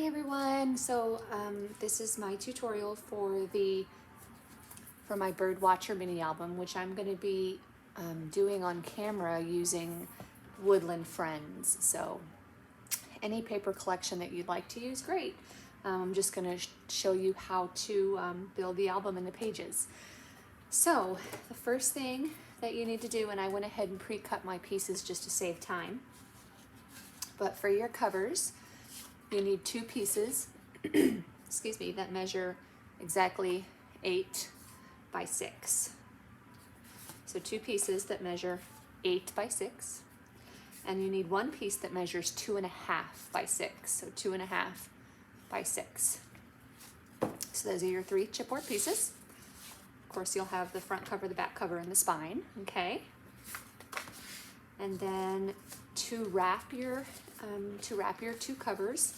Hi everyone. So this is my tutorial for my Birdwatcher mini album, which I'm going to be doing on camera using Woodland Friends. So any paper collection that you'd like to use, great. I'm just going to show you how to build the album in the pages. So the first thing that you need to do, and I went ahead and pre-cut my pieces just to save time, but for your covers, you need two pieces, excuse me, that measure exactly 8 by 6. So two pieces that measure 8 by 6. And you need one piece that measures 2.5 by 6. So 2.5 by 6. So those are your 3 chipboard pieces. Of course, you'll have the front cover, the back cover, and the spine, okay? And then to wrap your two covers,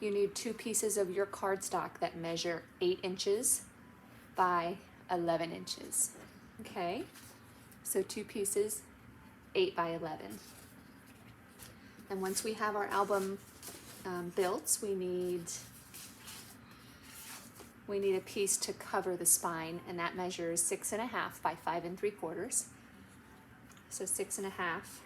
you need 2 pieces of your cardstock that measure 8 inches by 11 inches. Okay, so 2 pieces, 8 by 11. And once we have our album built, we need a piece to cover the spine, and that measures 6.5 by 5 3/4. So 6.5.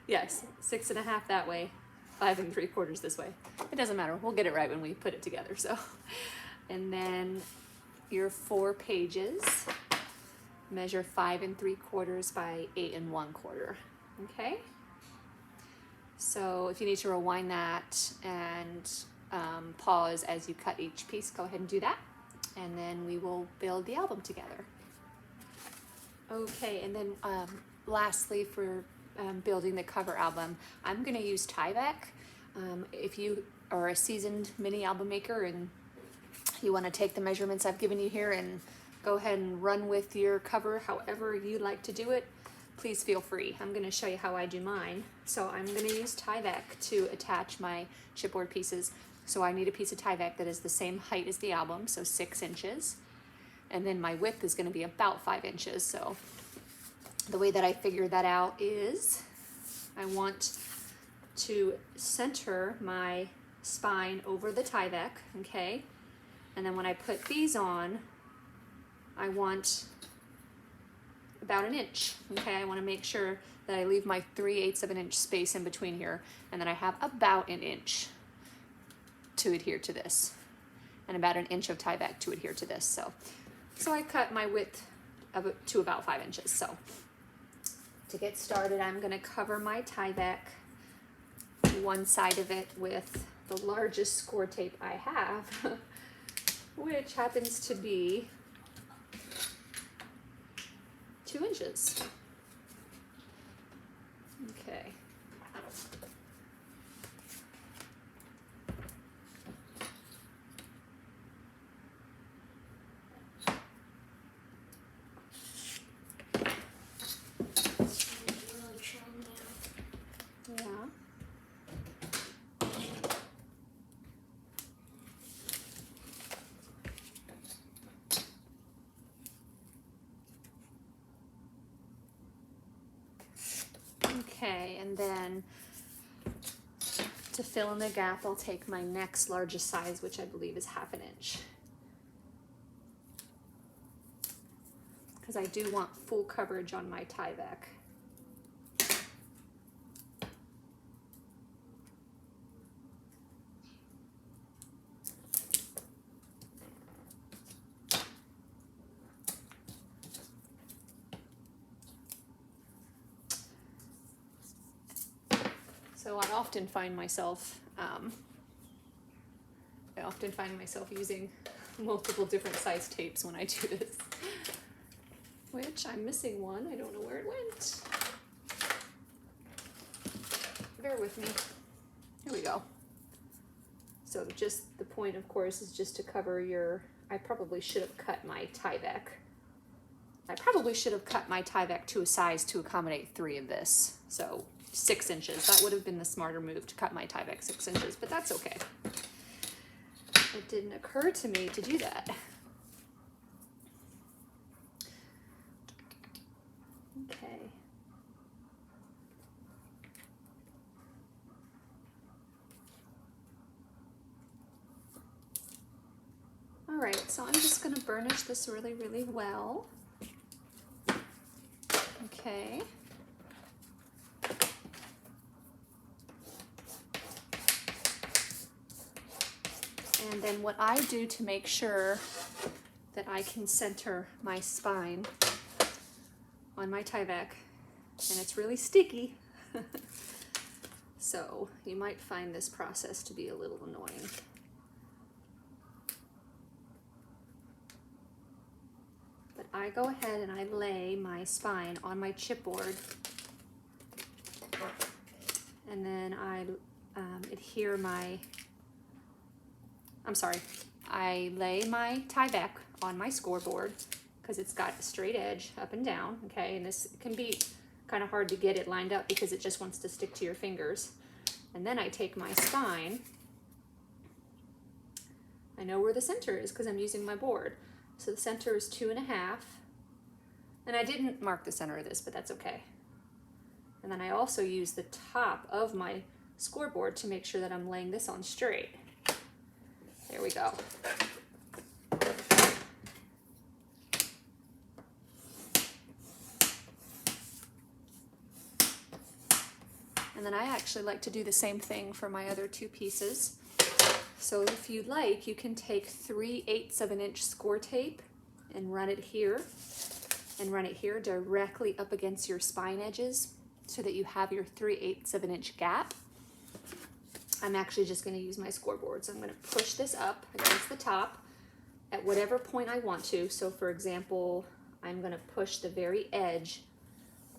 Yes, 6.5 that way, 5 3/4 this way. It doesn't matter, we'll get it right when we put it together. So, and then your 4 pages measure 5 3/4 by 8 1/4. Okay. So if you need to rewind that and pause as you cut each piece, go ahead and do that, and then we will build the album together. Okay, and then lastly, for building the cover album, I'm going to use Tyvek. If you are a seasoned mini album maker and you want to take the measurements I've given you here and go ahead and run with your cover however you like to do it, please feel free. I'm going to show you how I do mine. So I'm going to use Tyvek to attach my chipboard pieces. So I need a piece of Tyvek that is the same height as the album, so 6 inches. And then my width is going to be about 5 inches. So the way that I figure that out is I want to center my spine over the Tyvek, okay? And then when I put these on, I want about 1 inch, okay? I want to make sure that I leave my 3/8 of an inch space in between here, and then I have about 1 inch to adhere to this, and about 1 inch of Tyvek to adhere to this. So I cut my width to about 5 inches. So to get started, I'm going to cover my Tyvek, one side of it with the largest score tape I have, which happens to be 2 inches. Okay. Yeah. Okay, and then to fill in the gap, I'll take my next largest size, which I believe is 1/2 inch. Because I do want full coverage on my Tyvek. So I often find myself using multiple different size tapes when I do this, which I'm missing one. I don't know where it went. Bear with me. Here we go. So just the point, of course, is just to cover your, I probably should have cut my Tyvek. To a size to accommodate 3 of this. So 6 inches. That would have been the smarter move, to cut my Tyvek 6 inches, but that's okay. It didn't occur to me to do that. Okay. So I'm just going to burnish this really, really well. Okay. And then what I do to make sure that I can center my spine on my Tyvek, and it's really sticky, so you might find this process to be a little annoying. But I go ahead and I lay my spine on my chipboard, and then I adhere my, I lay my Tyvek on my scoreboard because it's got a straight edge up and down, okay? And this can be kind of hard to get it lined up because it just wants to stick to your fingers. And then I take my spine. I know where the center is because I'm using my board. So the center is 2.5. And I didn't mark the center of this, but that's okay. And then I also use the top of my scoreboard to make sure that I'm laying this on straight. There we go. And then I actually like to do the same thing for my other two pieces. So if you'd like, you can take 3/8 of an inch score tape and run it here, directly up against your spine edges so that you have your 3/8 of an inch gap. I'm actually just going to use my scoreboard. So I'm going to push this up against the top at whatever point I want to. So for example, I'm going to push the very edge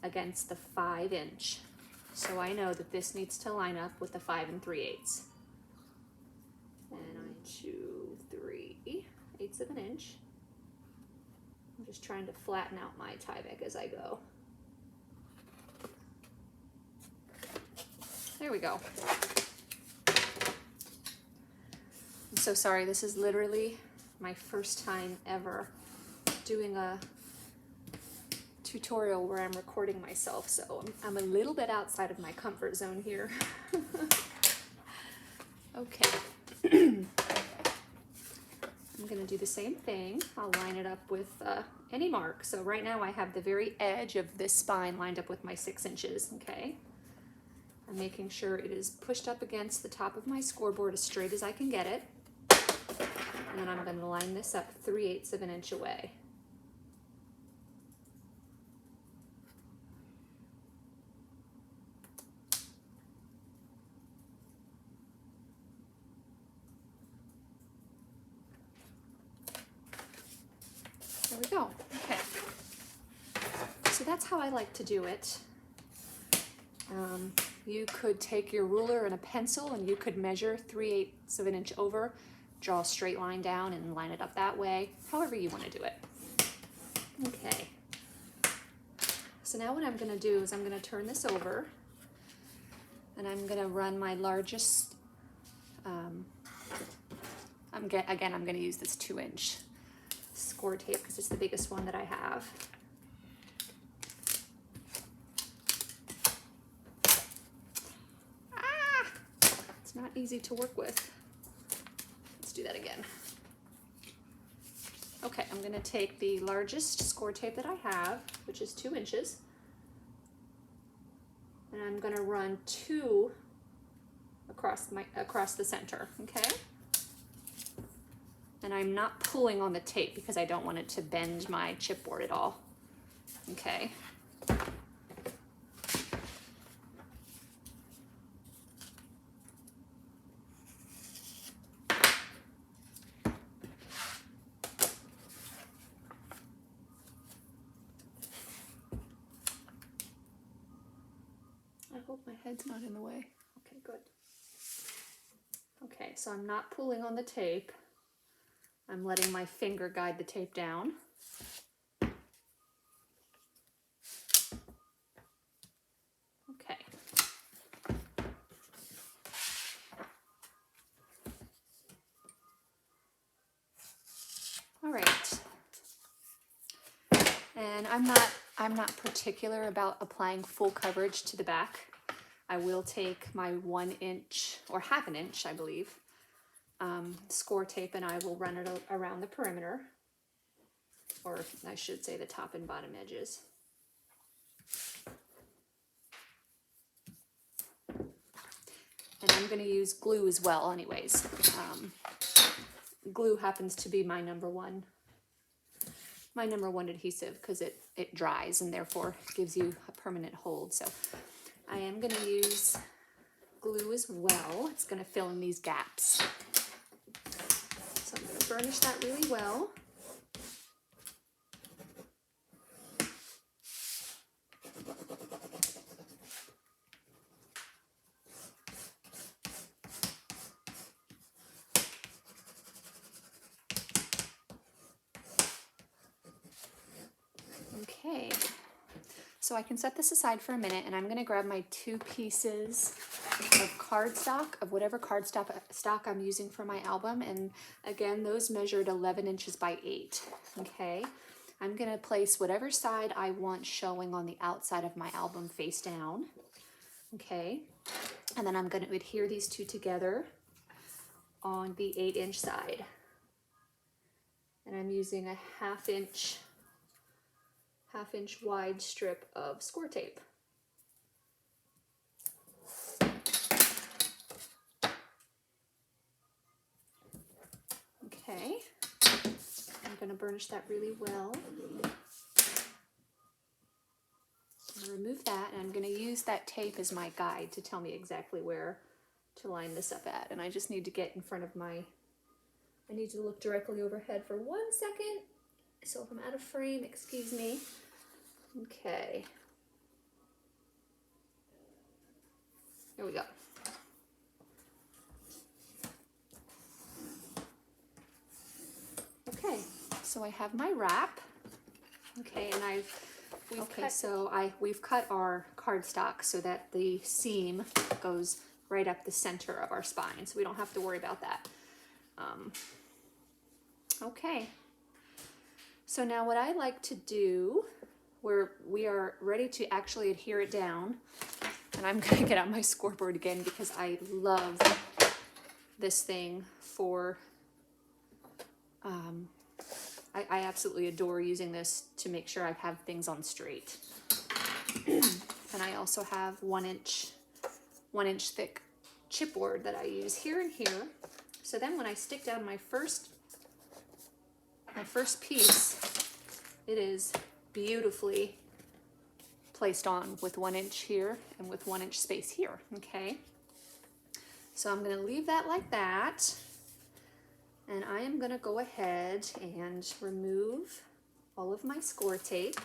against the 5-inch. So I know that this needs to line up with the 5 3/8. And I chew 3/8 of an inch. I'm just trying to flatten out my Tyvek as I go. There we go. I'm so sorry, this is literally my first time ever doing a tutorial where I'm recording myself, so I'm a little bit outside of my comfort zone here. Okay. I'm going to do the same thing. I'll line it up with any mark. So right now I have the very edge of this spine lined up with my 6 inches, okay? I'm making sure it is pushed up against the top of my scoreboard as straight as I can get it. And then I'm going to line this up 3/8 of an inch away. There we go. Okay. So that's how I like to do it. You could take your ruler and a pencil and you could measure 3/8 of an inch over, draw a straight line down and line it up that way, however you want to do it. Okay. So now what I'm going to do is I'm going to turn this over and I'm going to run my largest, I'm going to use this 2-inch score tape because it's the biggest one that I have. It's not easy to work with. Let's do that again. Okay, I'm going to take the largest score tape that I have, which is 2 inches, and I'm going to run 2 across the center, okay? And I'm not pulling on the tape because I don't want it to bend my chipboard at all, okay? I hope my head's not in the way. Okay, good. Okay, so I'm not pulling on the tape. I'm letting my finger guide the tape down. Okay. All right. And I'm not particular about applying full coverage to the back. I will take my 1 inch or 1/2 inch, I believe, score tape and I will run it around the perimeter, or I should say the top and bottom edges. And I'm going to use glue as well anyways. Glue happens to be my number one adhesive because it dries and therefore gives you a permanent hold. So I am going to use glue as well. It's going to fill in these gaps. So I'm going to burnish that really well. Okay, so I can set this aside for a minute and I'm going to grab my 2 pieces of cardstock, of whatever cardstock I'm using for my album. And again, those measured 11 inches by 8. Okay, I'm going to place whatever side I want showing on the outside of my album face down. Okay, and then I'm going to adhere these 2 together on the 8-inch side. And I'm using a half-inch wide strip of score tape. Okay, I'm going to burnish that really well. I'm going to remove that, and I'm going to use that tape as my guide to tell me exactly where to line this up at. And I just need to get in front of I need to look directly overhead for 1 second. So if I'm out of frame, excuse me. Okay. There we go. Okay, so I have my wrap. Okay, and we've cut our cardstock so that the seam goes right up the center of our spine, so we don't have to worry about that. Okay. So now what I like to do, we are ready to actually adhere it down, and I'm going to get out my scoreboard again because I love this thing for, I absolutely adore using this to make sure I have things on straight. And I also have 1 inch thick chipboard that I use here and here. So then when I stick down my first piece, it is beautifully placed on with 1 inch here and with 1 inch space here. Okay, so I'm going to leave that like that, and I am going to go ahead and remove all of my score tape,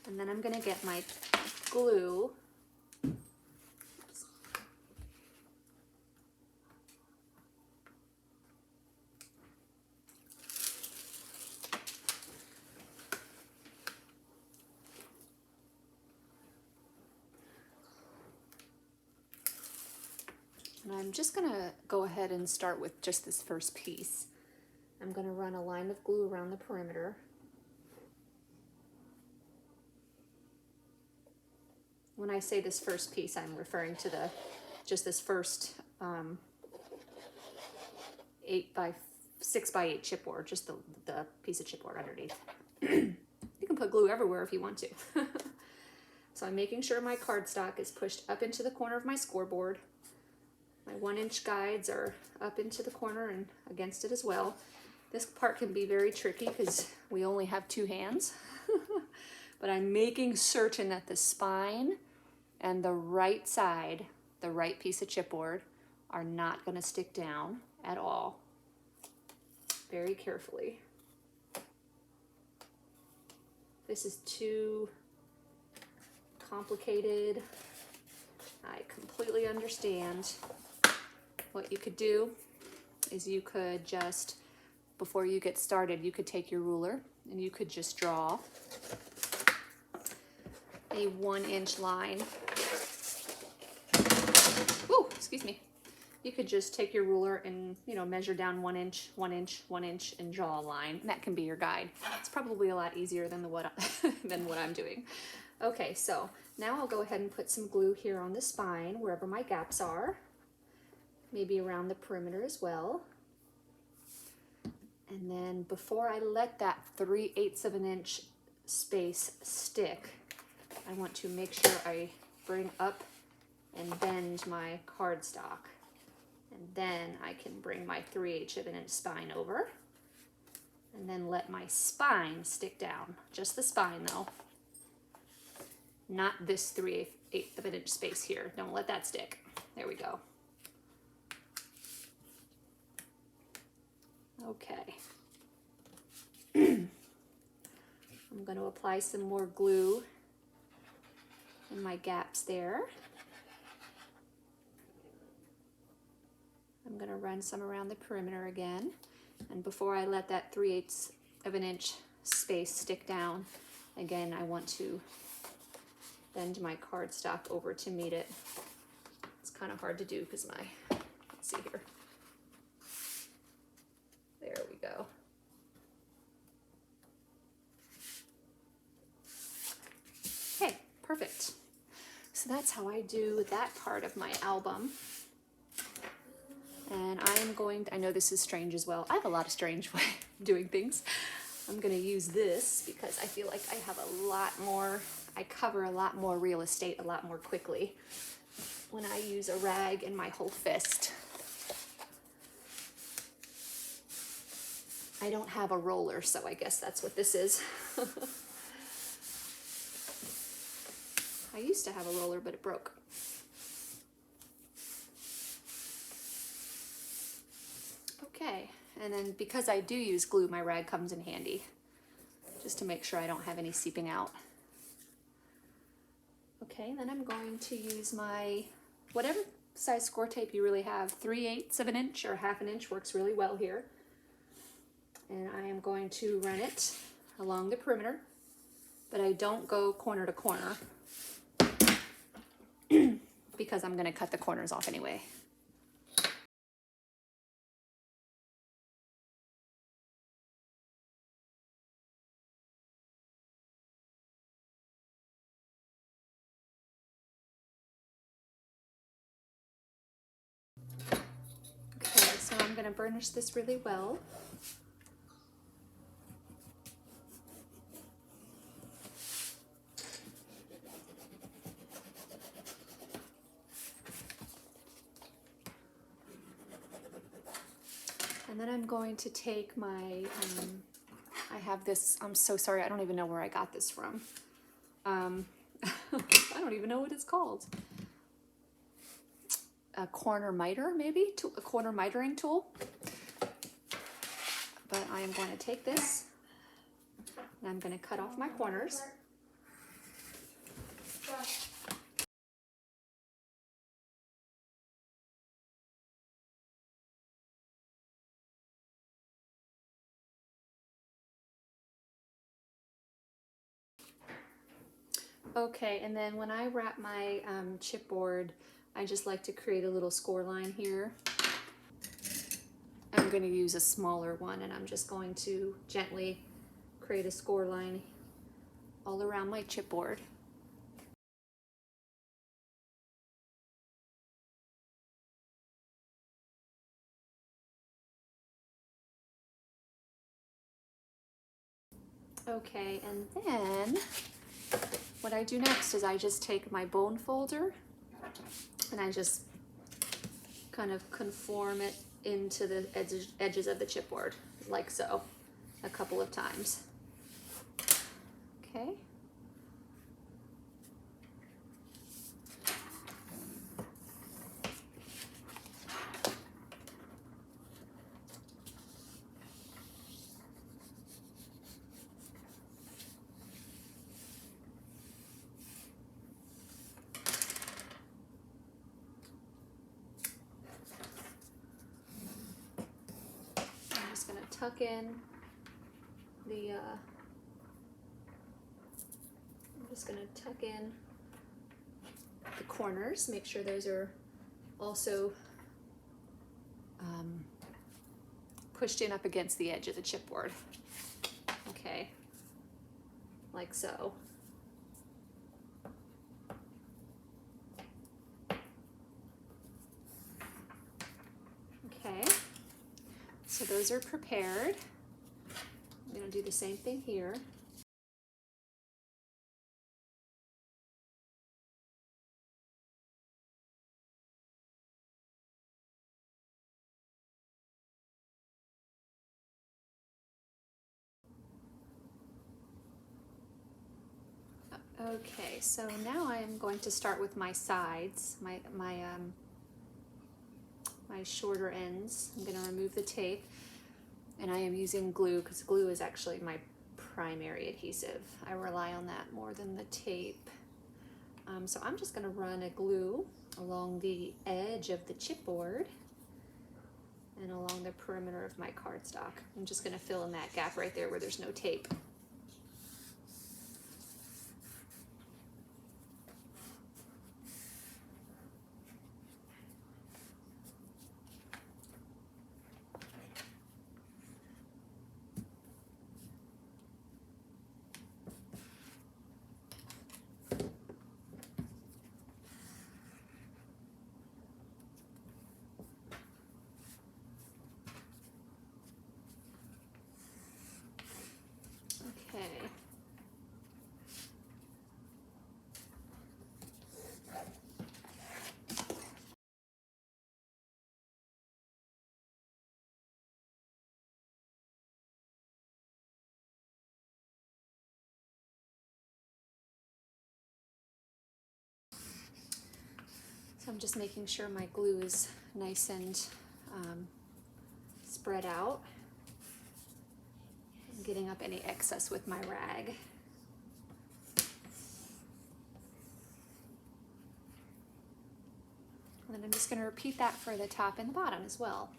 and then I'm going to get my glue. And I'm just going to go ahead and start with just this first piece. I'm going to run a line of glue around the perimeter. When I say this first piece, I'm referring to just this first 6 by 8 chipboard, just the piece of chipboard underneath. You can put glue everywhere if you want to. So I'm making sure my cardstock is pushed up into the corner of my scoreboard. My 1 inch guides are up into the corner and against it as well. This part can be very tricky because we only have 2 hands. But I'm making certain that the spine and the right side, the right piece of chipboard, are not going to stick down at all. Very carefully. This is too complicated. I completely understand. What you could do is you could just, before you get started, you could take your ruler and you could just draw a 1 inch line. Ooh, excuse me. You could just take your ruler and, measure down 1 inch, 1 inch, 1 inch, and draw a line. And that can be your guide. It's probably a lot easier than what I'm doing. Okay, so now I'll go ahead and put some glue here on the spine, wherever my gaps are, maybe around the perimeter as well. And then before I let that 3/8 of an inch space stick, I want to make sure I bring up and bend my cardstock. And then I can bring my 3/8 of an inch spine over and then let my spine stick down. Just the spine though, not this 3/8 of an inch space here. Don't let that stick. There we go. Okay. I'm going to apply some more glue in my gaps there. I'm going to run some around the perimeter again. And before I let that 3/8 of an inch space stick down, again, I want to bend my cardstock over to meet it. It's kind of hard to do because let's see here. There we go. Okay, perfect. So that's how I do that part of my album. And I know this is strange as well. I have a lot of strange way of doing things. I'm gonna use this because I feel like I have a lot more, I cover a lot more real estate a lot more quickly when I use a rag and my whole fist. I don't have a roller, so I guess that's what this is. I used to have a roller, but it broke. Okay, and then because I do use glue, my rag comes in handy, just to make sure I don't have any seeping out. Okay, then I'm going to use my, whatever size score tape you really have, 3/8 of an inch or 1/2 inch works really well here. And I am going to run it along the perimeter, but I don't go corner to corner because I'm going to cut the corners off anyway. Okay, so I'm going to burnish this really well. And then I'm going to take my, I have this, I'm so sorry, I don't even know where I got this from. I don't even know what it's called. A corner miter, maybe? A corner mitering tool. But I am going to take this and I'm going to cut off my corners. Okay, and then when I wrap my chipboard, I just like to create a little score line here. I'm going to use a smaller one, and I'm just going to gently create a score line all around my chipboard. Okay, and then what I do next is I just take my bone folder and I just kind of conform it into the edges of the chipboard, like so, a couple of times. Okay. Tuck in the, I'm just going to tuck in the corners, make sure those are also pushed in up against the edge of the chipboard. Okay, like so. those are prepared. I'm going to do the same thing here. Okay, so now I'm going to start with my sides, my shorter ends. I'm going to remove the tape, and I am using glue because glue is actually my primary adhesive. I rely on that more than the tape. So I'm just going to run a glue along the edge of the chipboard and along the perimeter of my cardstock. I'm just going to fill in that gap right there where there's no tape. Okay. So I'm just making sure my glue is nice and spread out. I'm getting up any excess with my rag. And then I'm just going to repeat that for the top and the bottom as well.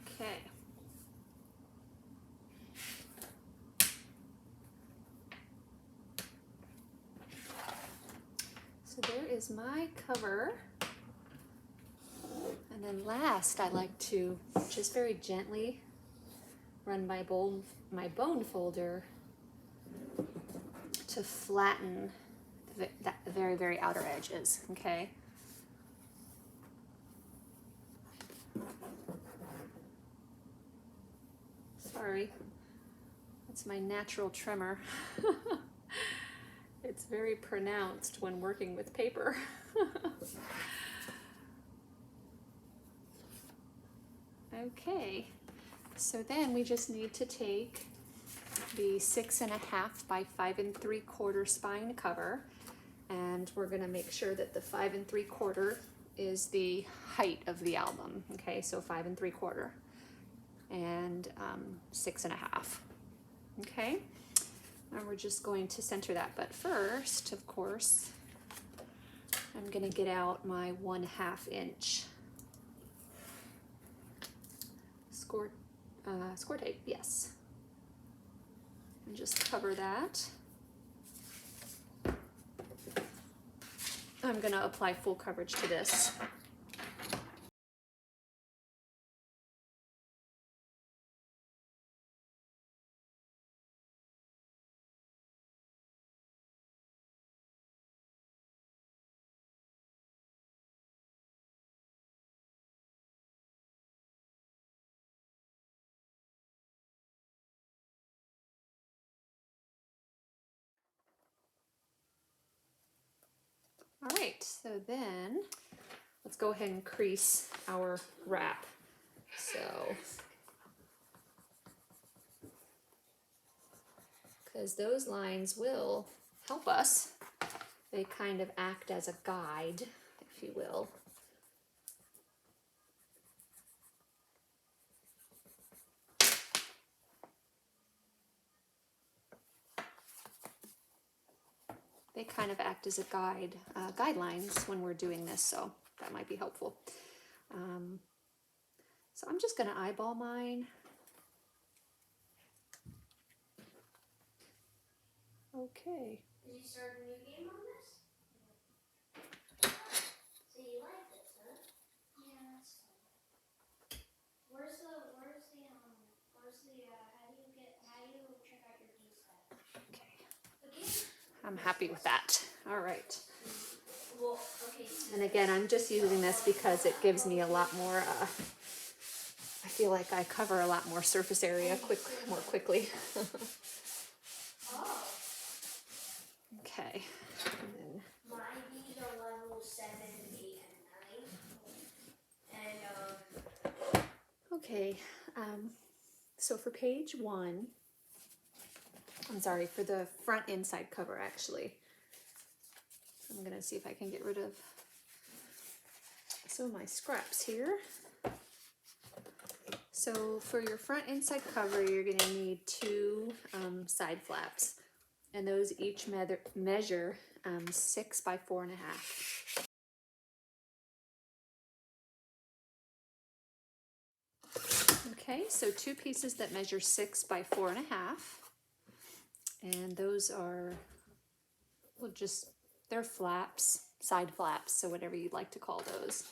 Okay. So there is my cover. And then last, I like to just very gently run my bone folder to flatten the very, very outer edges, okay? Sorry, that's my natural tremor. It's very pronounced when working with paper. Okay, so then we just need to take the 6.5 by 5 3/4 spine cover, and we're going to make sure that the 5 3/4 is the height of the album. Okay, so 5 3/4 and 6.5. Okay, and we're just going to center that. But first, of course, I'm going to get out my 1/2 inch score tape. Yes. And just cover that. I'm going to apply full coverage to this. All right, so then let's go ahead and crease our wrap. So, because those lines will help us. They kind of act as a guide, if you will. kind of act as a guidelines when we're doing this, so that might be helpful. So I'm just going to eyeball mine. Okay. Did you start a new game on this? So you like this, huh? Yeah, that's fun. Where's the, how do you check out your D-stat? Okay. Okay. I'm happy with that. All right. Well, okay. And again, I'm just using this because it gives me a lot more, I feel like I cover a lot more surface area more quickly. Oh. Okay. And then, My B's are level 7, 8, and 9. And, okay. So for page 1, I'm sorry, for the front inside cover actually. I'm gonna see if I can get rid of some of my scraps here. So for your front inside cover, you're gonna need 2 side flaps, and those each measure 6 by 4.5. Okay, so 2 pieces that measure 6 by 4.5, and those are, well, just, they're flaps, side flaps, so whatever you'd like to call those.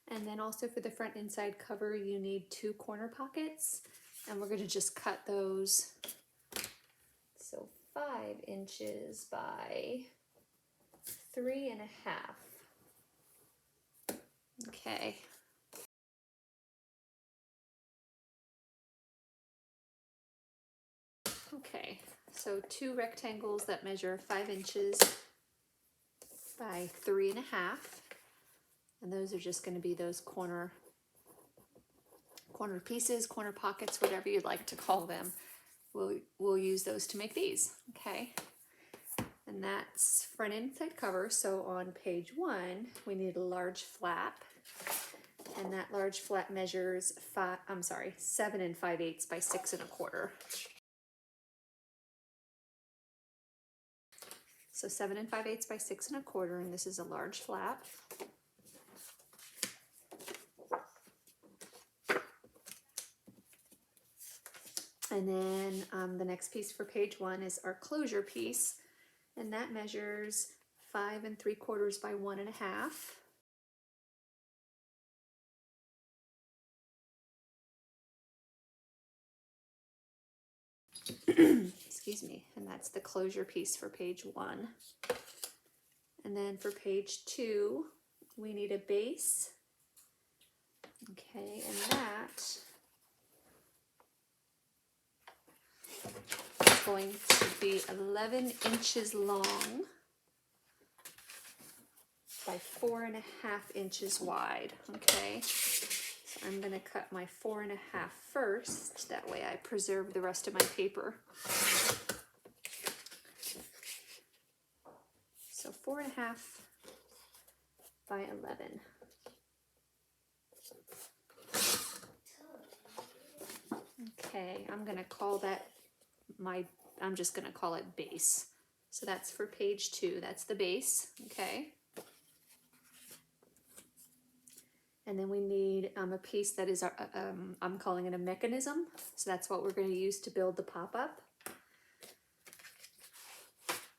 And then also for the front inside cover, you need 2 corner pockets, and we're going to just cut those. So 5 inches by 3.5. Okay. Okay, so 2 rectangles that measure 5 inches by 3.5, and those are just going to be those corner pieces, corner pockets, whatever you'd like to call them. We'll use those to make these. Okay, and that's front inside cover. So on page 1, we need a large flap, and that large flap measures 7 5/8 by 6 1/4. So 7 5/8 by 6 1/4, and this is a large flap. And then the next piece for page 1 is our closure piece, and that measures 5 3/4 by 1.5. Excuse me, and that's the closure piece for page 1. And then for page 2, we need a base. Okay, and that is going to be 11 inches long by 4.5 inches wide. Okay, so I'm going to cut my 4.5 first, that way I preserve the rest of my paper. So 4.5 by 11. Okay, I'm going to call that I'm just going to call it base. So that's for page 2, that's the base, okay? And then we need a piece that is, I'm calling it a mechanism. So that's what we're going to use to build the pop-up.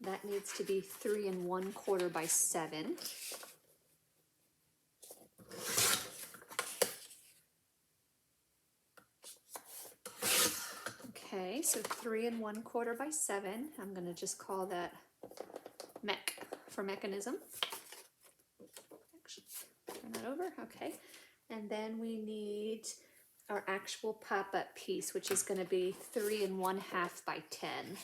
That needs to be 3 1/4 by 7. Okay, so 3 1/4 by 7. I'm going to just call that mech for mechanism. Actually, turn that over. Okay, and then we need our actual pop-up piece, which is going to be 3 1/2 by 10.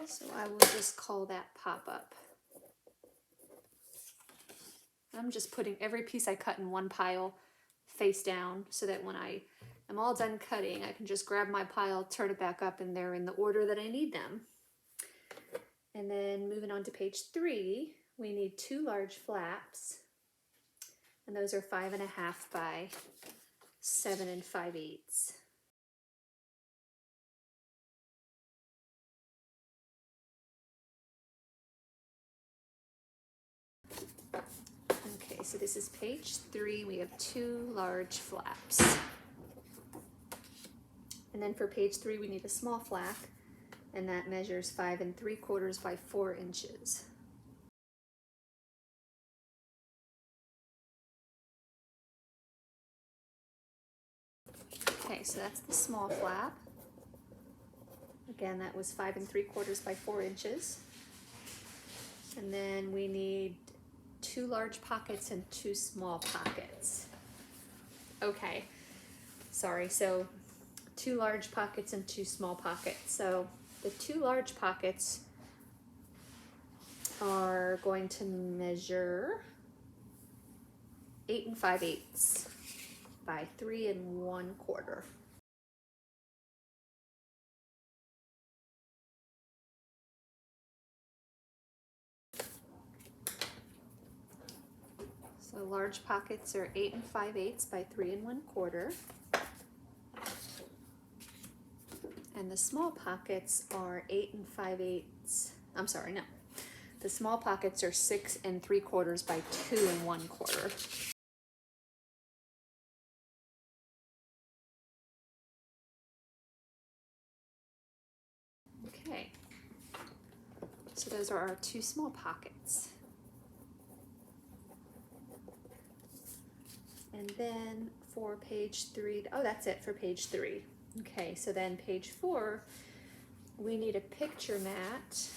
So I will just call that pop-up. I'm just putting every piece I cut in one pile face down so that when I am all done cutting, I can just grab my pile, turn it back up, and they're in the order that I need them. And then moving on to page 3, we need 2 large flaps, and those are 5.5 by 7 5/8. Okay, so this is page 3. We have 2 large flaps. And then for page 3, we need a small flap, and that measures 5 3/4 by 4 inches. Okay, so that's the small flap. Again, that was 5 3/4 by 4 inches. And then we need 2 large pockets and 2 small pockets. Okay, sorry, so 2 large pockets and 2 small pockets. So the 2 large pockets are going to measure 8 5/8 by 3 1/4. So large pockets are 8 5/8 by 3 1/4. And the small pockets are 8 5/8. I'm sorry, no. The small pockets are 6 3/4 by 2 1/4. Okay. So those are our 2 small pockets. And then for page 3, oh, that's it for page 3. Okay, so then page 4, we need a picture mat.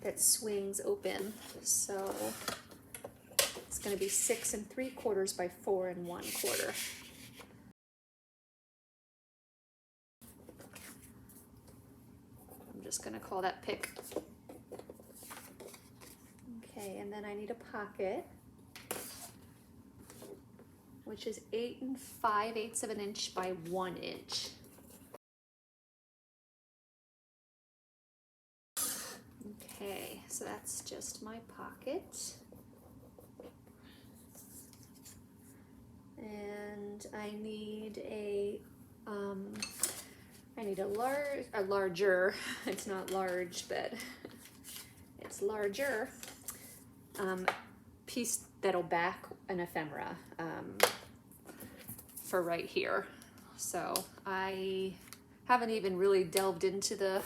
That swings open. So it's going to be 6 3/4 by 4 1/4. I'm just going to call that pick. Okay, and then I need a pocket, which is 8 5/8 of an inch by 1 inch. Okay, so that's just my pocket. And I need a larger, it's not large, but it's larger, piece that'll back an ephemera for right here. So I haven't even really delved into this.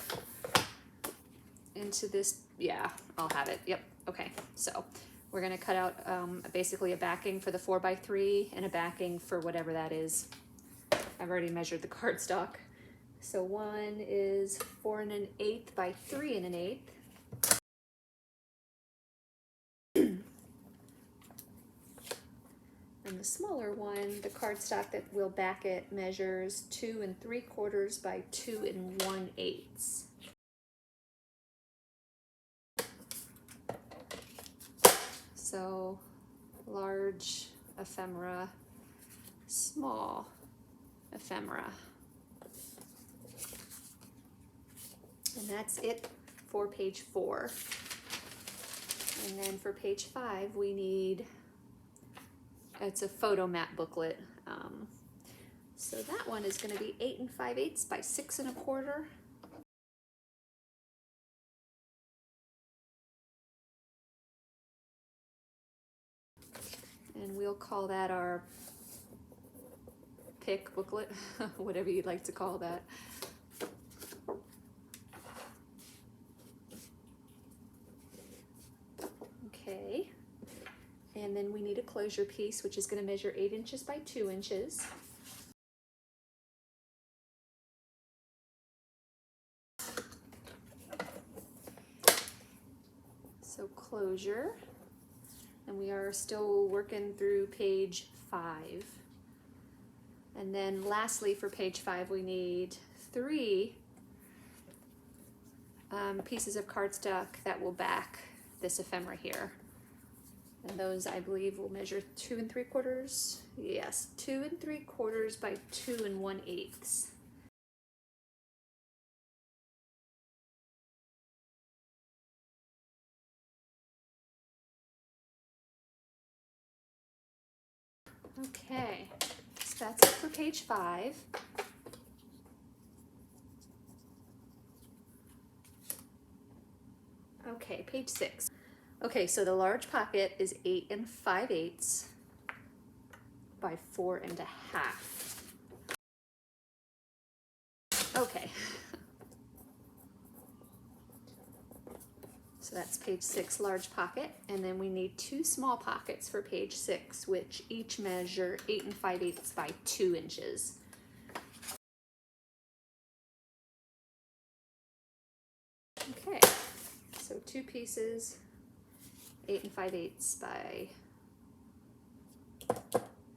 Yeah, I'll have it. Yep. Okay. So we're going to cut out basically a backing for the 4x3 and a backing for whatever that is. I've already measured the cardstock. So one is 4 1/8 by 3 1/8. And the smaller one, the cardstock that will back it, measures 2 3/4 by 2 1/8. So large ephemera, small ephemera. And that's it for page 4. And then for page 5, we need, it's a photo mat booklet. So that one is going to be 8 5/8 by 6 1/4. And we'll call that our pick booklet, whatever you'd like to call that. Okay, and then we need a closure piece, which is going to measure 8 inches by 2 inches. So closure, and we are still working through page 5. And then lastly for page 5, we need 3 pieces of cardstock that will back this ephemera here. And those, I believe, will measure 2 3/4. Yes, 2 3/4 by 2 1/8. Okay, so that's it for page 5. Okay, page 6. Okay, so the large pocket is 8 5/8 by 4 1/2. Okay. So that's page 6, large pocket, and then we need 2 small pockets for page 6, which each measure 8 5/8 by 2 inches. Okay, so 2 pieces, 8 5/8 by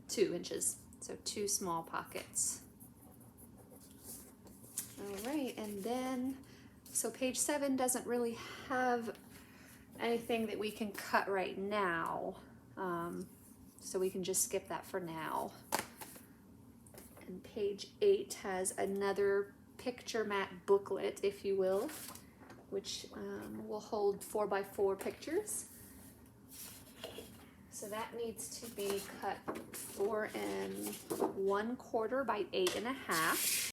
2 inches. So 2 small pockets. All right, and then, so page 7 doesn't really have anything that we can cut right now. So we can just skip that for now. And page 8 has another picture mat booklet, if you will, which will hold 4 by 4 pictures. So that needs to be cut 4 1/4 by 8 1/2.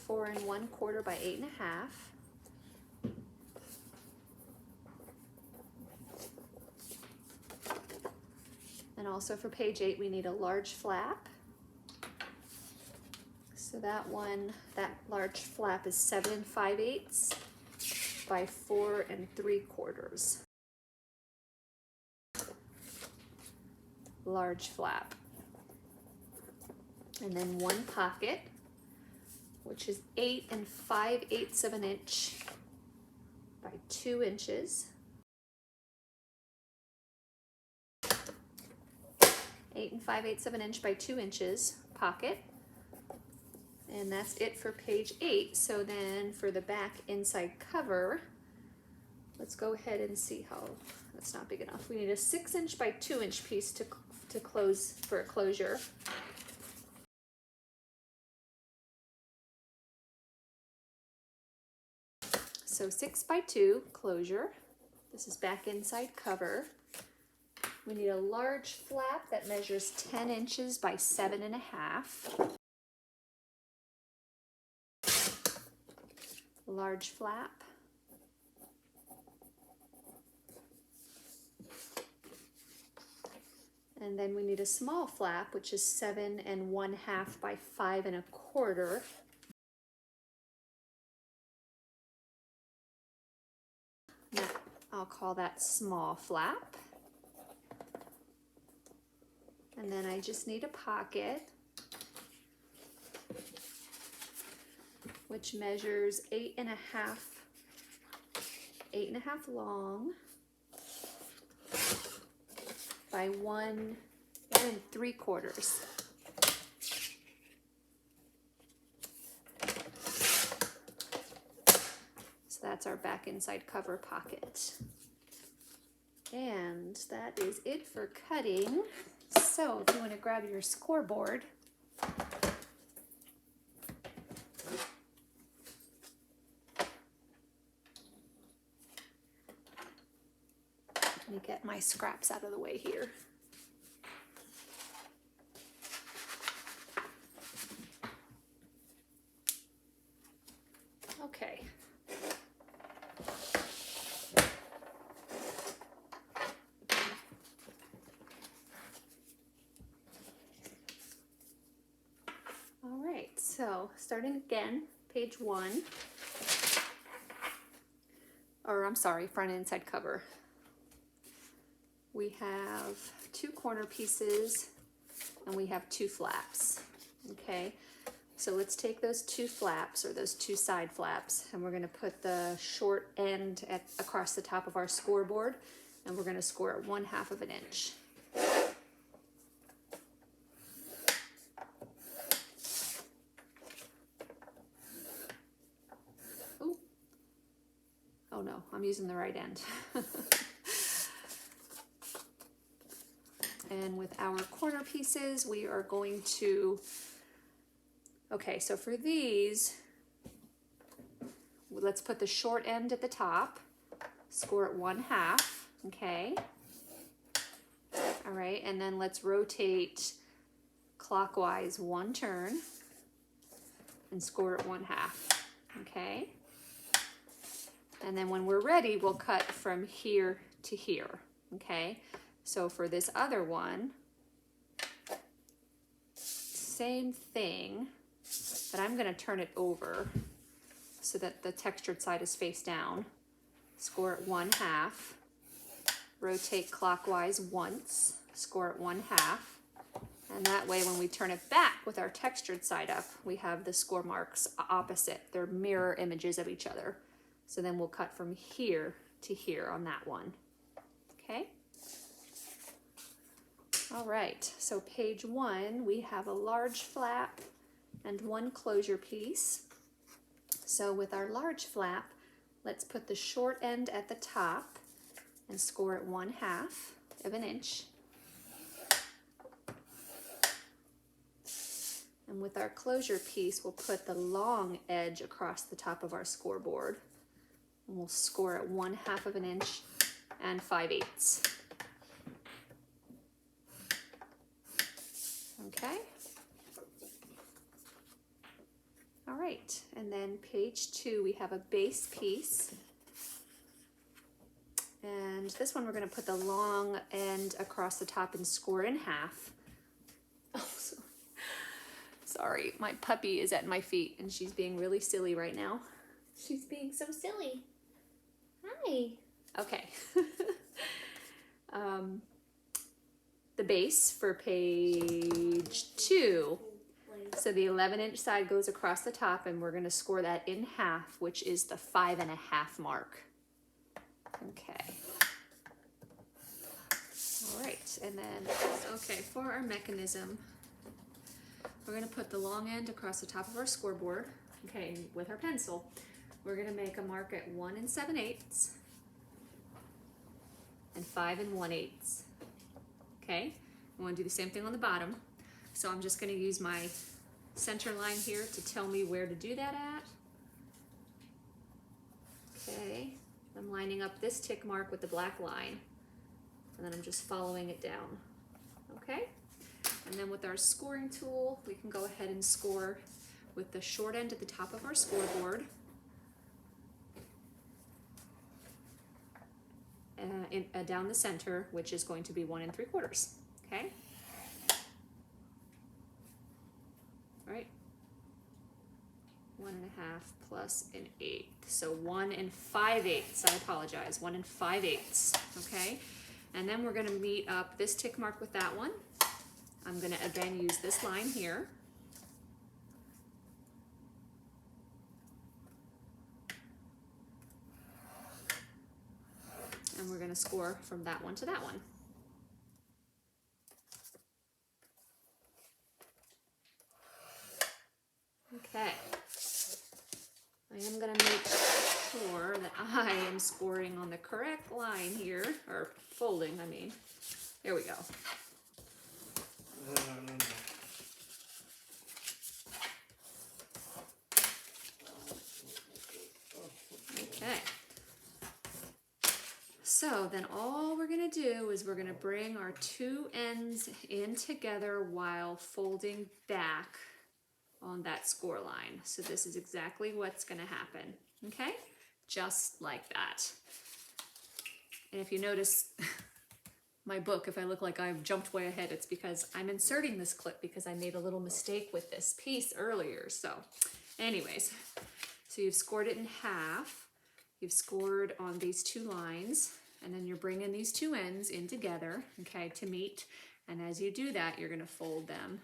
4 1/4 by 8 1/2. And also for page 8, we need a large flap. So that large flap is 7 5/8 by 4 3/4. Large flap. And then 1 pocket, which is 8 5/8 of an inch by 2 inches. 8 5/8 of an inch by 2 inches pocket. And that's it for page 8. So then for the back inside cover, let's go ahead and see how, that's not big enough. We need a 6 inch by 2 inch piece to close for a closure. So 6 by 2 closure. This is back inside cover. We need a large flap that measures 10 inches by 7 1/2. Large flap. And then we need a small flap, which is 7 1/2 by 5 1/4. I'll call that small flap. And then I just need a pocket, which measures 8 1/2 long by 1 3/4. So that's our back inside cover pocket. And that is it for cutting. So if you want to grab your scoreboard, let me get my scraps out of the way here. Okay. All right, so starting again, page 1, or I'm sorry, front inside cover. We have 2 corner pieces and we have 2 flaps, okay? So let's take those 2 flaps, or those 2 side flaps, and we're gonna put the short end across the top of our scoreboard, and we're gonna score it 1/2 of an inch. Ooh. Oh no, I'm using the right end. And with our corner pieces, we are going to, okay, so for these, let's put the short end at the top, score it 1/2, okay? All right, and then let's rotate clockwise 1 turn and score it 1/2, okay? And then when we're ready, we'll cut from here to here, okay? So for this other one, same thing, but I'm gonna turn it over so that the textured side is face down. Score it 1/2, rotate clockwise once, score it 1/2, and that way when we turn it back with our textured side up, we have the score marks opposite. They're mirror images of each other. So then we'll cut from here to here on that one, okay? All right, so page 1, we have a large flap and 1 closure piece. So with our large flap, let's put the short end at the top and score it 1/2 of an inch. And with our closure piece, we'll put the long edge across the top of our scoreboard. And we'll score it 1/2 of an inch and 5/8. Okay. All right, and then page 2, we have a base piece. And this one we're gonna put the long end across the top and score in half. Oh, sorry, my puppy is at my feet and she's being really silly right now. She's being so silly. Hi. Okay. The base for page 2. So the 11-inch side goes across the top and we're going to score that in half, which is the 5.5 mark. Okay. All right, and then, okay, for our mechanism, we're going to put the long end across the top of our scoreboard, okay, with our pencil. We're going to make a mark at 1 7/8 and 5 1/8. Okay, we want to do the same thing on the bottom. So I'm just going to use my center line here to tell me where to do that at. Okay, I'm lining up this tick mark with the black line, and then I'm just following it down. Okay, and then with our scoring tool, we can go ahead and score with the short end at the top of our scoreboard. Down the center, which is going to be 1 3/4. Okay. All right. 1 1/2 plus 1/8. So 1 5/8. I apologize. 1 5/8. Okay. And then we're going to meet up this tick mark with that one. I'm going to again use this line here. And we're going to score from that one to that one. Okay. I am going to make sure that I am scoring on the correct line here, or folding, I mean. There we go. Okay. So then all we're going to do is we're going to bring our 2 ends in together while folding back on that score line. So this is exactly what's going to happen. Okay? Just like that. And if you notice my book, if I look like I've jumped way ahead, it's because I'm inserting this clip because I made a little mistake with this piece earlier. So anyways, so you've scored it in half. You've scored on these 2 lines, and then you're bringing these 2 ends in together, okay, to meet. And as you do that, you're going to fold them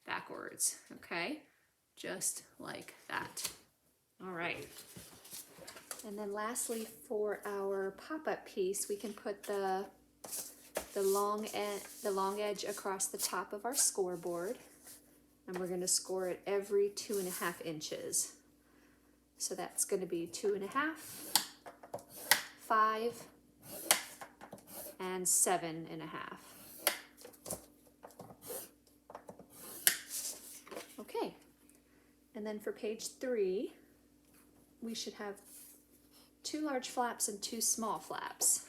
backwards, okay? Just like that. All right. And then lastly, for our pop-up piece, we can put the long edge across the top of our scoreboard, and we're going to score it every 2.5 inches. So that's going to be 2.5, 5, and 7.5. Okay, and then for page 3, we should have 2 large flaps and 2 small flaps.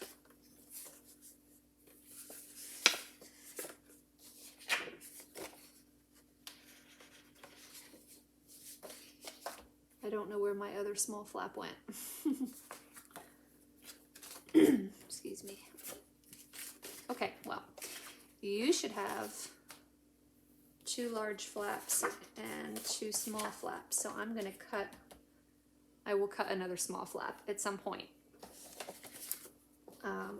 I don't know where my other small flap went. Excuse me. Okay, well, you should have 2 large flaps and 2 small flaps. So I'm gonna I will cut another small flap at some point.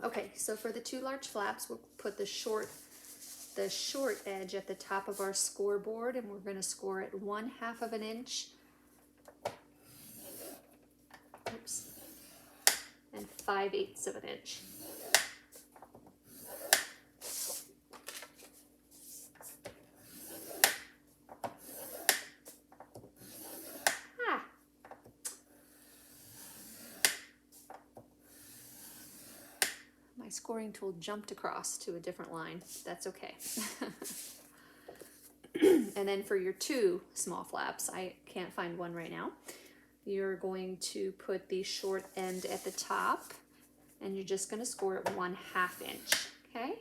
Okay, so for the 2 large flaps, we'll put the short edge at the top of our scoreboard, and we're gonna score it 1/2 of an inch. Oops. And 5/8 of an inch. My scoring tool jumped across to a different line. That's okay. And then for your 2 small flaps, I can't find one right now. You're going to put the short end at the top, and you're just going to score it 1/2 inch. Okay?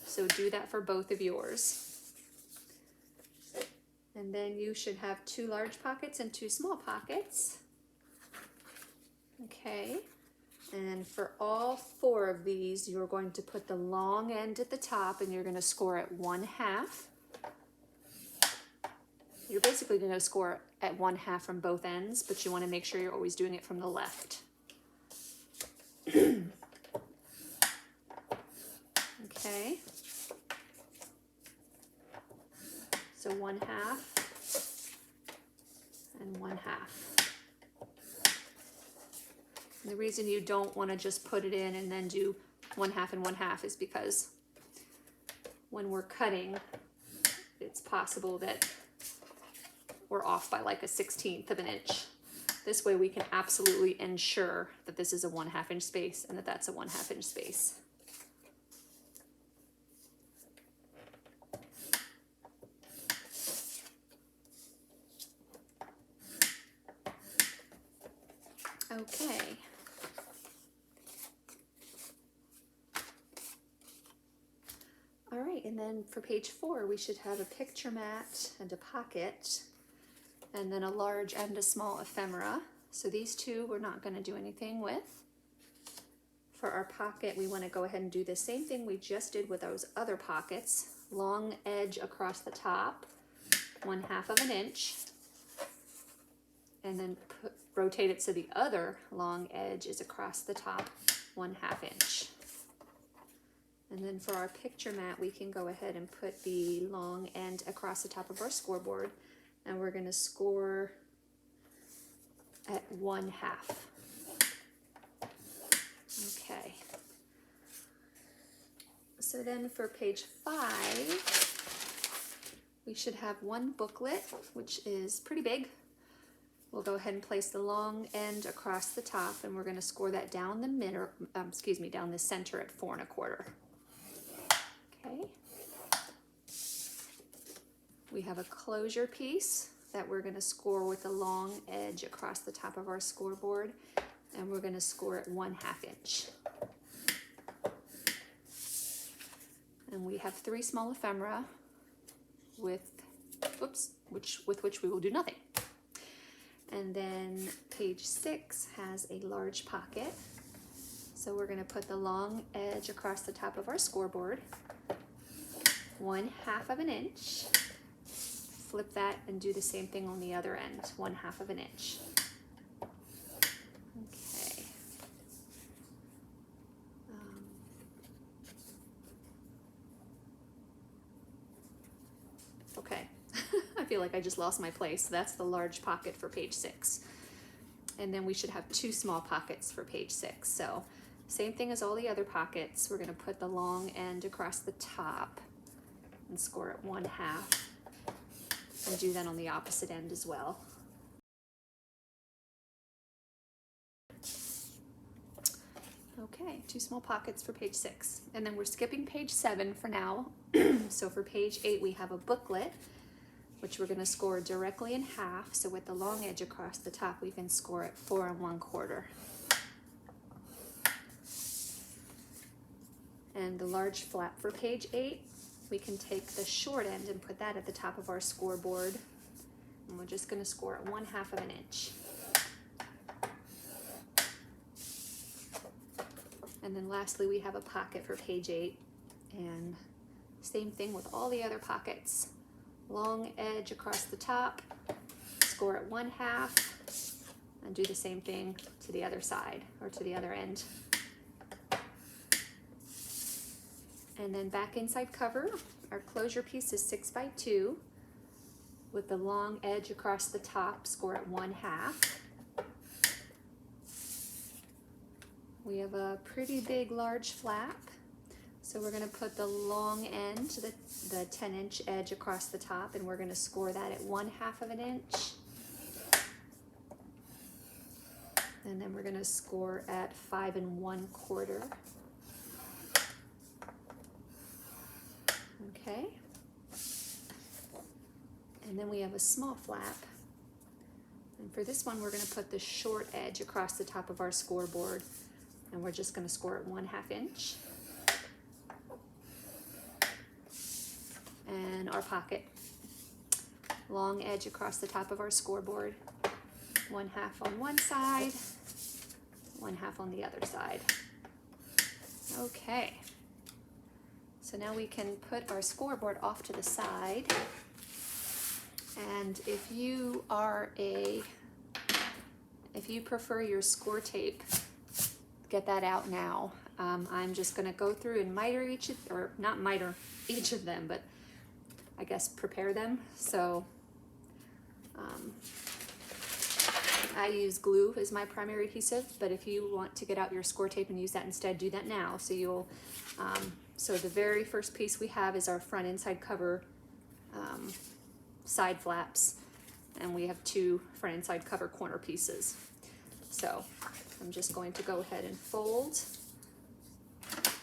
So do that for both of yours. And then you should have 2 large pockets and 2 small pockets. Okay. And for all 4 of these, you're going to put the long end at the top, and you're going to score it 1/2. You're basically going to score at 1/2 from both ends, but you want to make sure you're always doing it from the left. Okay. So 1/2 and 1/2. And the reason you don't want to just put it in and then do 1/2 and 1/2 is because when we're cutting, it's possible that we're off by like a 1/16 of an inch. This way we can absolutely ensure that this is a 1/2 inch space and that that's a 1/2 inch space. Okay. All right, and then for page 4, we should have a picture mat and a pocket, and then a large and a small ephemera. So these 2 we're not going to do anything with. For our pocket, we want to go ahead and do the same thing we just did with those other pockets. Long edge across the top, 1/2 of an inch, and then rotate it so the other long edge is across the top, 1/2 inch. And then for our picture mat, we can go ahead and put the long end across the top of our scoreboard, and we're going to score at 1/2. Okay. So then for page 5, we should have 1 booklet, which is pretty big. We'll go ahead and place the long end across the top, and we're going to score that down the middle, down the center at 4 1/4. Okay. We have a closure piece that we're going to score with a long edge across the top of our scoreboard, and we're going to score at 1/2 inch. And we have 3 small ephemera with which we will do nothing. And then page 6 has a large pocket. So we're going to put the long edge across the top of our scoreboard, 1/2 of an inch. Flip that and do the same thing on the other end, 1/2 of an inch. Okay. Okay. I feel like I just lost my place. That's the large pocket for page 6. And then we should have 2 small pockets for page 6. So same thing as all the other pockets. We're going to put the long end across the top and score at 1/2. And do that on the opposite end as well. Okay, 2 small pockets for page 6. And then we're skipping page 7 for now. So for page 8, we have a booklet, which we're going to score directly in half. So with the long edge across the top, we can score at 4 1/4. And the large flap for page 8, we can take the short end and put that at the top of our scoreboard. And we're just going to score at 1/2 of an inch. And then lastly, we have a pocket for page 8, and same thing with all the other pockets. Long edge across the top, score at 1/2, and do the same thing to the other side, or to the other end. And then back inside cover, our closure piece is 6 by 2 with the long edge across the top, score at 1/2. We have a pretty big large flap, so we're going to put the long end, the 10-inch edge across the top, and we're going to score that at 1/2 of an inch. And then we're going to score at 5 1/4. Okay. And then we have a small flap. And for this one, we're going to put the short edge across the top of our scoreboard, and we're just going to score at 1/2 inch. And our pocket, long edge across the top of our scoreboard, 1/2 on one side, 1/2 on the other side. Okay, so now we can put our scoreboard off to the side. And if you prefer your score tape, get that out now. I'm just going to go through and miter each of them, but I guess prepare them. So I use glue as my primary adhesive, but if you want to get out your score tape and use that instead, do that now. So you'll so the very first piece we have is our front inside cover side flaps, and we have 2 front inside cover corner pieces. So I'm just going to go ahead and fold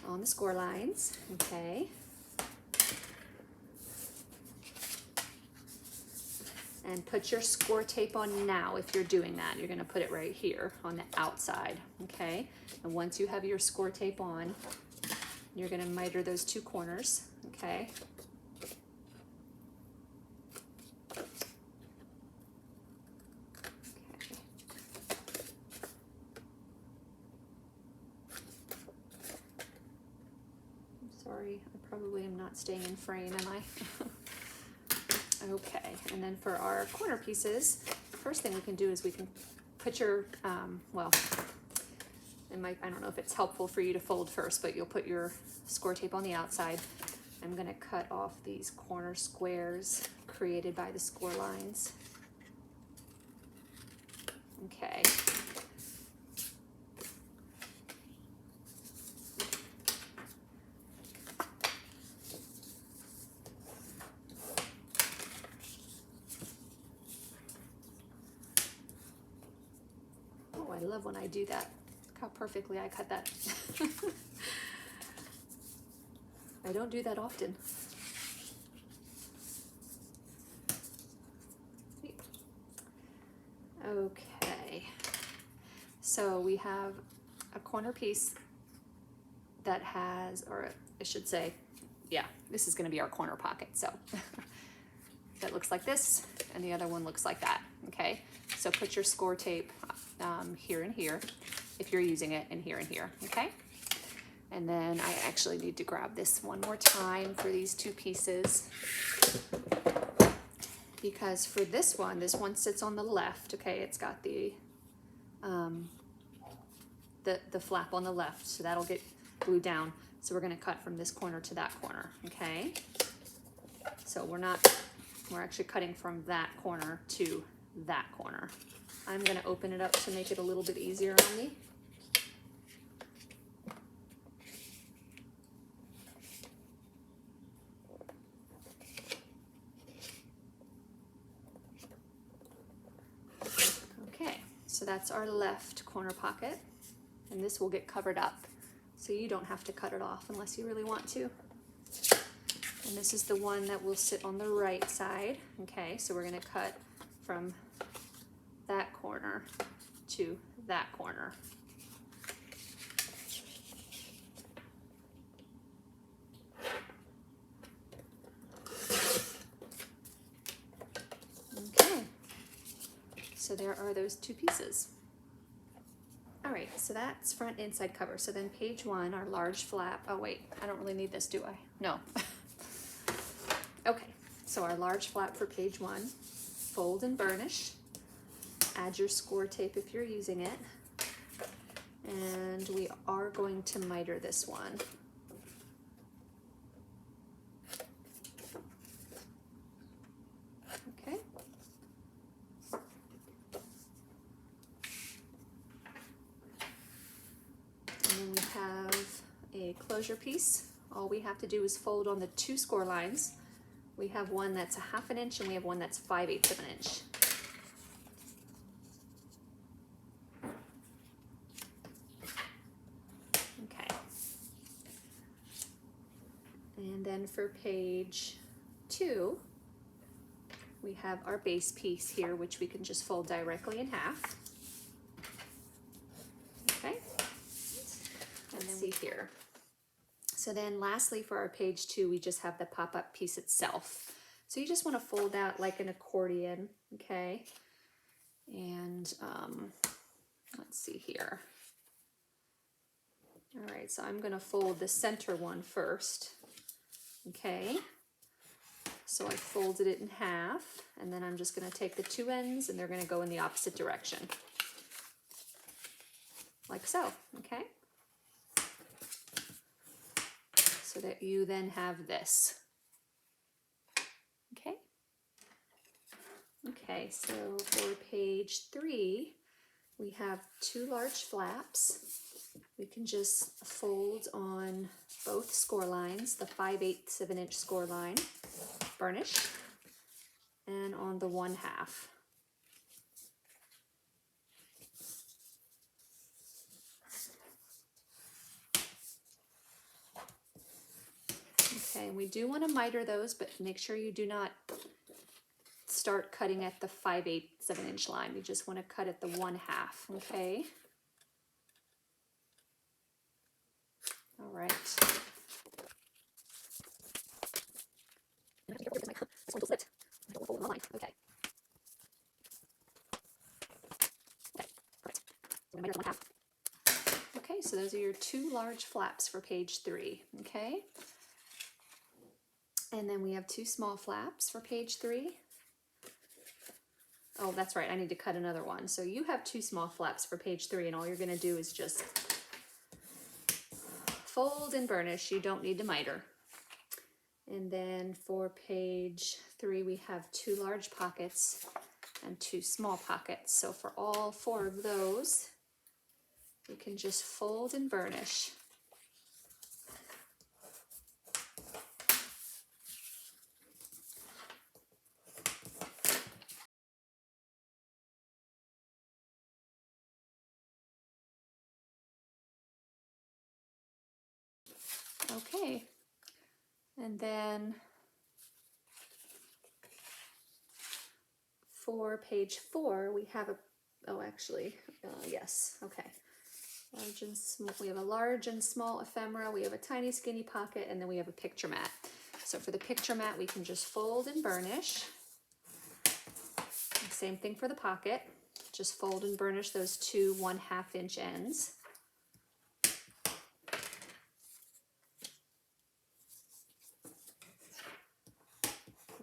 on the score lines. Okay. And put your score tape on now. If you're doing that, you're going to put it right here on the outside. Okay. And once you have your score tape on, you're going to miter those 2 corners. Okay. Sorry, I probably am not staying in frame, am I? Okay, and then for our corner pieces, first thing we can do is we can put your, well, I don't know if it's helpful for you to fold first, but you'll put your score tape on the outside. I'm going to cut off these corner squares created by the score lines. Okay. I love when I do that. Look how perfectly I cut that. I don't do that often. Okay, so we have a corner piece that has, or I should say, yeah, this is going to be our corner pocket. So that looks like this, and the other one looks like that. Okay, so put your score tape here and here, if you're using it, and here, okay? And then I actually need to grab this one more time for these 2 pieces, because for this one sits on the left, okay? It's got the flap on the left, so that'll get glued down. So we're gonna cut from this corner to that corner, okay? So we're actually cutting from that corner to that corner. I'm going to open it up to make it a little bit easier on me. Okay, so that's our left corner pocket, and this will get covered up, so you don't have to cut it off unless you really want to. And this is the one that will sit on the right side. Okay, so we're going to cut from that corner to that corner. Okay, so there are those 2 pieces. All right. right, so that's front inside cover. So then page 1, our large flap. Oh wait, I don't really need this, do I? No. Okay, so our large flap for page 1, fold and burnish. Add your score tape if you're using it. And we are going to miter this one. Okay. And then we have a closure piece. All we have to do is fold on the 2 score lines. We have one that's a 1/2 inch and we have one that's 5/8 of an inch. Okay. And then for page 2, we have our base piece here, which we can just fold directly in half. Okay. Let's see here. So then lastly for our page 2, we just have the pop-up piece itself. So you just want to fold out like an accordion, okay? And let's see here. All right, so I'm going to fold the center one first, okay? So I folded it in half, and then I'm just going to take the 2 ends and they're going to go in the opposite direction. Like so, okay? So that you then have this. Okay? Okay, so for page 3, we have 2 large flaps. We can just fold on both score lines, the 5/8 of an inch score line, burnish, and on the 1/2. Okay, we do want to miter those, but make sure you do not start cutting at the 5/8 of an inch line. You just want to cut at the 1/2, okay? All right. This one slipped. I don't want to fold it on line. Okay. Okay, perfect. So I'm going to miter 1/2. Okay, so those are your 2 large flaps for page 3, okay? And then we have 2 small flaps for page 3. Oh, that's right, I need to cut another one. So you have 2 small flaps for page 3, and all you're going to do is just fold and burnish. You don't need to miter. And then for page 3, we have 2 large pockets and 2 small pockets. So for all 4 of those, you can just fold and burnish. Okay, and then for page 4, we have yes, okay. Large and small, we have a large and small ephemera, we have a tiny skinny pocket, and then we have a picture mat. So for the picture mat, we can just fold and burnish. Same thing for the pocket, just fold and burnish those 2 1/2 inch ends.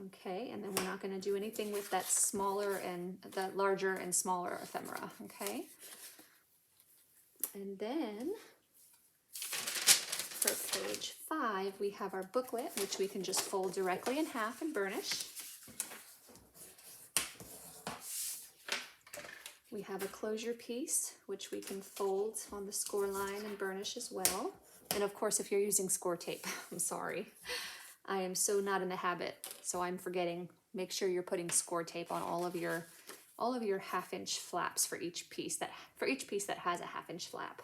Okay, and then we're not going to do anything with that smaller and the larger and smaller ephemera, okay? And then for page 5, we have our booklet, which we can just fold directly in half and burnish. We have a closure piece, which we can fold on the score line and burnish as well. And of course, if you're using score tape, I'm sorry. I am so not in the habit, so I'm forgetting. Make sure you're putting score tape on all of your 1/2 inch flaps for each piece that has a 1/2 inch flap.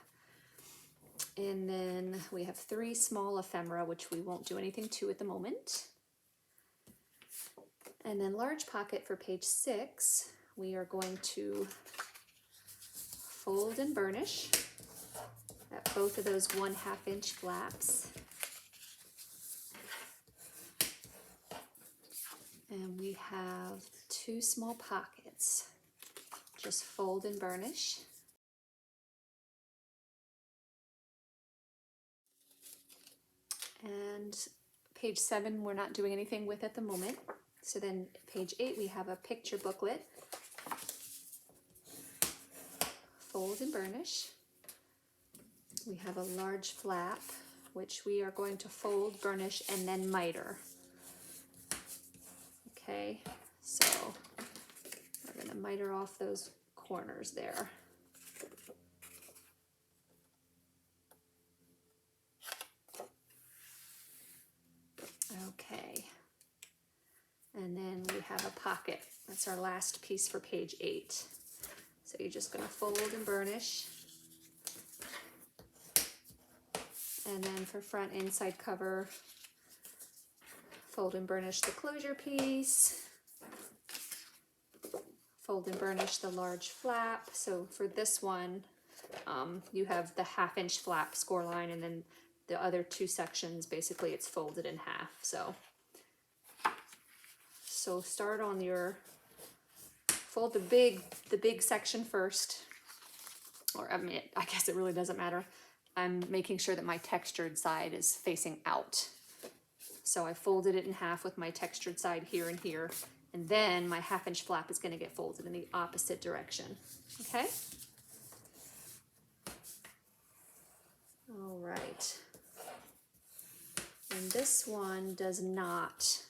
And then we have 3 small ephemera, which we won't do anything to at the moment. And then large pocket for page 6, we are going to fold and burnish at both of those 1/2 inch flaps. And we have 2 small pockets. Just fold and burnish. And page 7 we're not doing anything with at the moment. So then page 8 we have a picture booklet. Fold and burnish. We have a large flap, which we are going to fold, burnish, and then miter. Okay, so we're going to miter off those corners there. Okay, and then we have a pocket. That's our last piece for page 8. So you're just going to fold and burnish. And then for front inside cover, fold and burnish the closure piece. Fold and burnish the large flap. So for this one, you have the 1/2 inch flap score line, and then the other 2 sections, basically it's folded in half. So start on your, fold the big section first, or I mean, I guess it really doesn't matter. I'm making sure that my textured side is facing out. So I folded it in half with my textured side here and here, and then my 1/2 inch flap is going to get folded in the opposite direction. Okay? All right. And this one does not,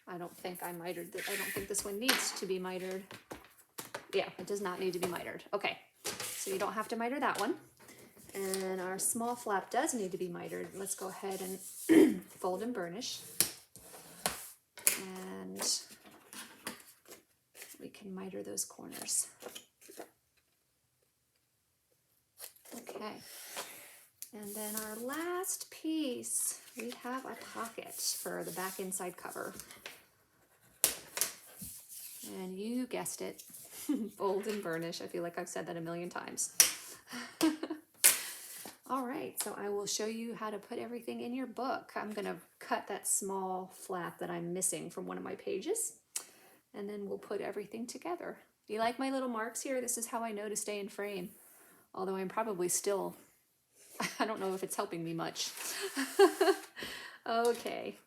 I don't think I mitered I don't think this one needs to be mitered. Yeah, it does not need to be mitered. Okay, so you don't have to miter that one. And our small flap does need to be mitered. Let's go ahead and fold and burnish. And we can miter those corners. Okay. And then our last piece, we have a pocket for the back inside cover. And you guessed it, fold and burnish. I feel like I've said that a million times. All right, so I will show you how to put everything in your book. I'm gonna cut that small flap that I'm missing from one of my pages, and then we'll put everything together. You like my little marks here? This is how I know to stay in frame. Although I'm probably still, I don't know if it's helping me much. Okay,